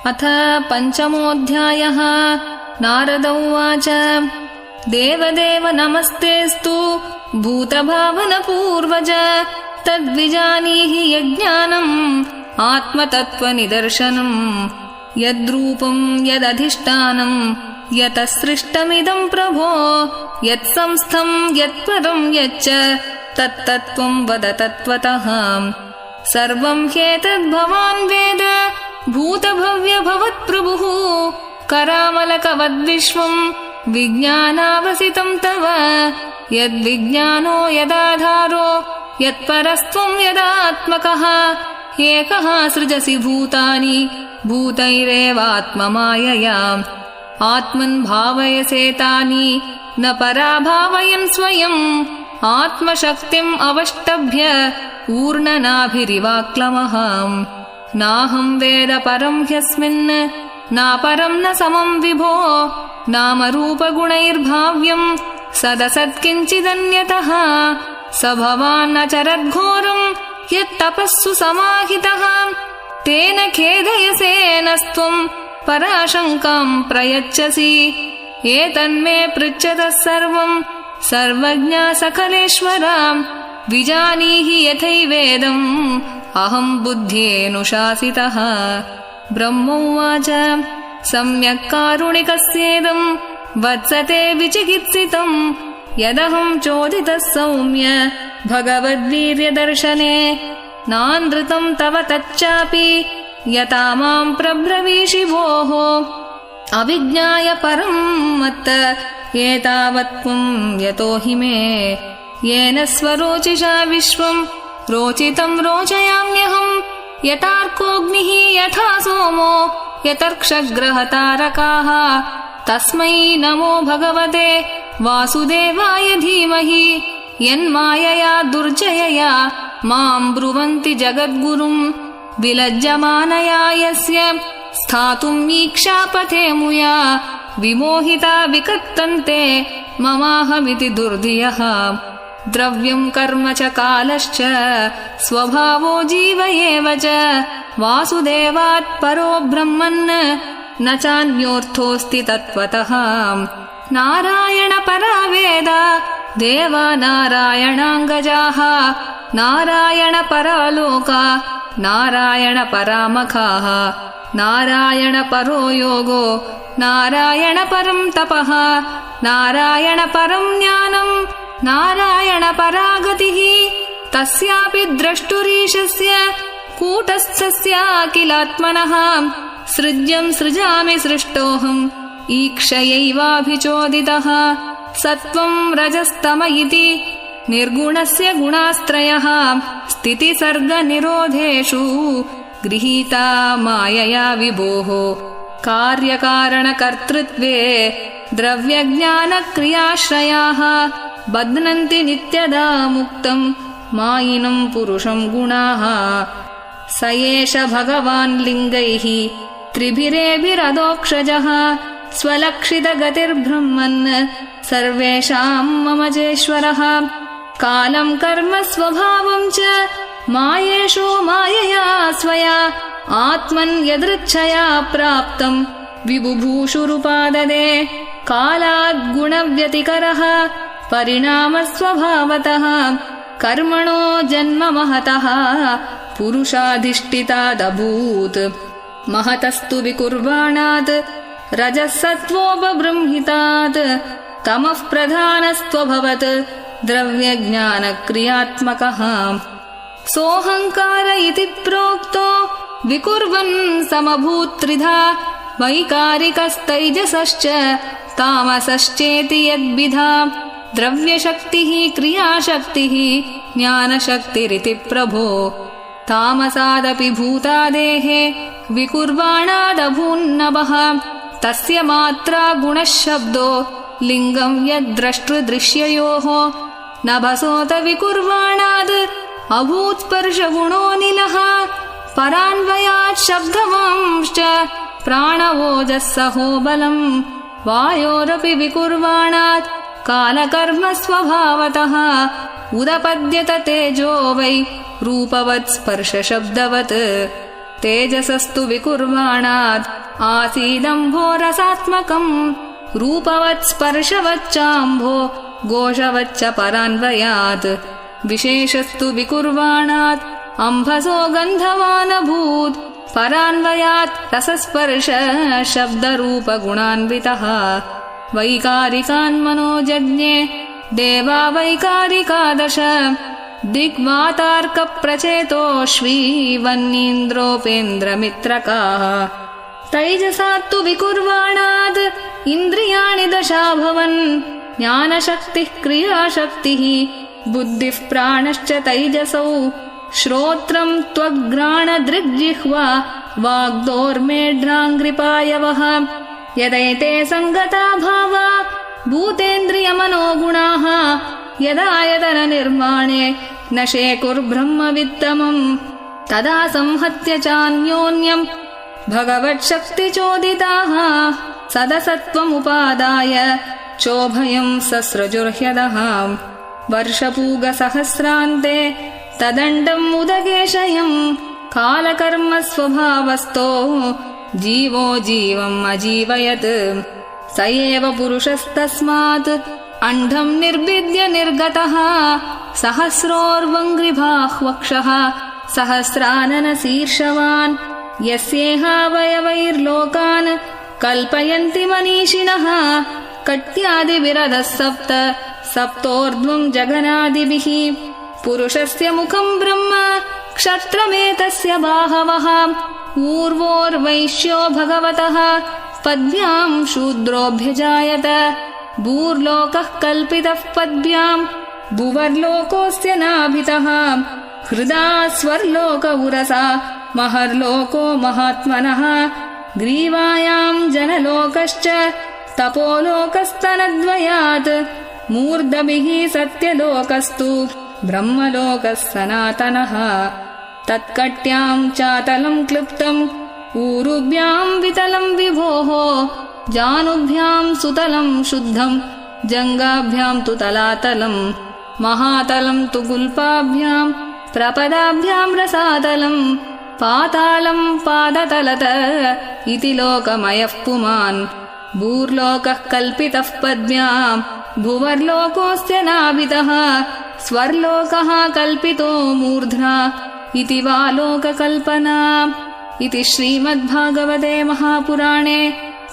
अथ पञ्चमोऽध्यायः। नारद उवाच देवदेव नमस्तेऽस्तु भूतभावनपूर्वज तद्विजानीहि यज्ञानम् आत्मतत्त्वनिदर्शनम् यद्रूपम् यदधिष्ठानम् यतः सृष्टमिदम् प्रभो यत्संस्थम् यत्परम् यच्च तत्तत्त्वम् वद तत्त्वतः सर्वम् ह्येतद्भवान् वेद भूतभव्यभवत्प्रभुः करामलकवद्विश्वम् विज्ञानावसितम् तव यद्विज्ञानो यदाधारो यत्परस्त्वम् यदात्मकः एकः सृजसि भूतानि भूतैरेवात्ममायया आत्मन् भावयसेतानि न पराभावयन् स्वयम् आत्मशक्तिम् अवष्टभ्य ऊर्णनाभिरिवाक्लमः नाहम् वेद परम् ह्यस्मिन् नापरम् न समम् विभो नामरूपगुणैर्भाव्यम् सदसत्किञ्चिदन्यतः स भवान्नचरद्घोरम् यत्तपस्सु समाहितः तेन खेदयसे नस्त्वम् पराशङ्काम् प्रयच्छसि एतन्मे पृच्छतः सर्वम् सर्वज्ञ सकलेश्वर विजानीहि यथैवेदम् अहम् बुद्ध्येऽनुशासितः ब्रह्मोवाच सम्यक् कारुणिकस्येदम् वत्सते विचिकित्सितम् यदहम् चोदितः सौम्य भगवद्वीर्यदर्शने नानृतम् तव तच्चापि यथा माम् प्रब्रवीषि भोः अविज्ञाय परम् मत्त एतावत्त्वम् यतो हि मे येन स्वरोचिषा विश्वम् रोचितम् रोचयाम्यहम् यथार्कोऽग्निः यथा सोमो यतर्क्षग्रहतारकाः तस्मै नमो भगवते वासुदेवाय धीमहि यन्मायया दुर्जयया माम् ब्रुवन्ति जगद्गुरुम् विलज्जमानया यस्य स्थातुम् ईक्षापथे मुया विमोहिता विकत्तन्ते ममाहमिति दुर्धियः द्रव्यम् कर्म च कालश्च स्वभावो जीव एव च वासुदेवात् परो ब्रह्मन् न चान्योऽर्थोऽस्ति तत्त्वतः नारायण परा वेद देवा नारायणाङ्गजाः नारायण परा लोका नारायण परामखाः नारायण परो योगो नारायण परम् तपः नारायण परम् ज्ञानम् नारायण परा गतिः तस्यापि द्रष्टुरीशस्य कूटस्थस्य किलात्मनः सृज्यम् सृजामि सृष्टोऽहम् ईक्षयैवाभिचोदितः सत्त्वम् रजस्तम इति निर्गुणस्य गुणास्त्रयः स्थितिसर्गनिरोधेषु गृहीता मायया विभोः कार्यकारणकर्तृत्वे द्रव्यज्ञानक्रियाश्रयाः बध्नन्ति नित्यदा मुक्तम् मायिनम् पुरुषम् गुणाः स एष भगवान् लिङ्गैः त्रिभिरेभिरदोक्षजः स्वलक्षितगतिर्ब्रह्मन् सर्वेषाम् ममजेश्वरः कालम् कर्म स्वभावम् च मायेषु मायया स्वया आत्मन् यदृच्छया प्राप्तम् विबुभूषुरुपाददे कालाद्गुणव्यतिकरः परिणामस्वभावतः कर्मणो जन्म महतः पुरुषाधिष्ठितादभूत् महतस्तु विकुर्वाणात् रजः सत्त्वोपबृंहितात् तमः प्रधानस्त्वभवत् द्रव्यज्ञानक्रियात्मकः सोऽहङ्कार इति प्रोक्तो विकुर्वन् समभूत्त्रिधा वैकारिकस्तैजसश्च तामसश्चेति यद्विधा द्रव्यशक्तिः क्रियाशक्तिः ज्ञानशक्तिरिति प्रभो तामसादपि भूतादेः विकुर्वाणादभून्नभः तस्य मात्रा गुणः शब्दो लिङ्गम् यद्द्रष्टृदृश्ययोः नभसोत विकुर्वाणाद् अभूत्स्पर्शगुणोऽनिलः परान्वयात् शब्दवांश्च प्राणवोजः सहोबलम् वायोरपि विकुर्वाणात् कालकर्म स्वभावतः उदपद्यत तेजो वै रूपवत् स्पर्शशब्दवत् तेजसस्तु विकुर्वाणात् आसीदम्भो रसात्मकम् रूपवत् स्पर्शवच्चाम्भो घोषवच्च परान्वयात् विशेषस्तु विकुर्वाणात् अम्भसो गन्धवानभूत् परान्वयात् रसस्पर्श शब्दरूपगुणान्वितः वैकारिकान्मनोजज्ञे देवा वैकारिकादश दिग्वातार्कप्रचेतोऽश्वीवन्नीन्द्रोपेन्द्रमित्रकाः तैजसात्तु विकुर्वाणात् इन्द्रियाणि दशाभवन् ज्ञानशक्तिः क्रियाशक्तिः बुद्धिः प्राणश्च तैजसौ श्रोत्रम् त्वग्घ्राणदृग्जिह्वा वाग्दोर्मेढ्राङ्घ्रिपायवः यदैते सङ्गता भावा भूतेन्द्रियमनोगुणाः यदायतननिर्माणे न शेकुर्ब्रह्मवित्तमम् तदा संहत्य चान्योन्यम् भगवच्छक्तिचोदिताः सदसत्त्वमुपादाय चोभयम् ससृजुर्ह्यदः वर्षपूगसहस्रान्ते तदण्डम् उदकेशयम् कालकर्मस्वभावस्तो जीवो जीवम् अजीवयत् स एव पुरुषस्तस्मात् अण्ढम् निर्भिद्य निर्गतः सहस्रोर्वङ्घ्रिभाः वक्षः सहस्राननशीर्षवान् यस्येहावयवैर्लोकान् कल्पयन्ति मनीषिणः कट्यादिविरधः सप्त सप्तोर्ध्वम् जगनादिभिः पुरुषस्य मुखम् ब्रह्म क्षत्रमेतस्य बाहवः ऊर्वोर्वैश्यो भगवतः पद्भ्याम् शूद्रोऽभ्यजायत भूर्लोकः कल्पितः पद्भ्याम् भुवर्लोकोऽस्य नाभितः हृदा स्वर्लोक उरसा महर्लोको महात्मनः ग्रीवायाम् जनलोकश्च तपोलोकस्तनद्वयात् मूर्धभिः सत्यलोकस्तु ब्रह्मलोकः सनातनः तत्कट्याम् चातलम् क्लिप्तम् ऊरुभ्याम् वितलम् विभोः जानुभ्याम् सुतलम् शुद्धम् जङ्गाभ्याम् तु तलातलम् महातलम् तु गुल्पाभ्याम् प्रपदाभ्याम् रसातलम् पातालम् पादतलत इति लोकमयः पुमान् भूर्लोकः कल्पितः पद्भ्याम् भुवर्लोकोऽस्य नाभितः स्वर्लोकः कल्पितो मूर्ध्ना इति वा लोककल्पना इति श्रीमद्भागवते महापुराणे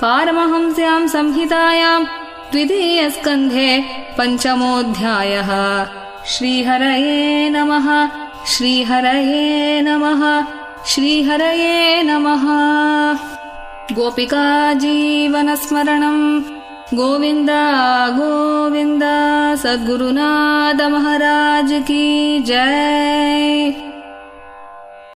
पारमहंस्याम् संहितायाम् द्वितीयस्कन्धे पञ्चमोऽध्यायः। श्रीहरये नमः। श्रीहरये नमः। श्रीहरये नमः। गोपिका जीवनस्मरणम् गोविन्द गोविन्द। सद्गुरुनाथ महाराज की जय।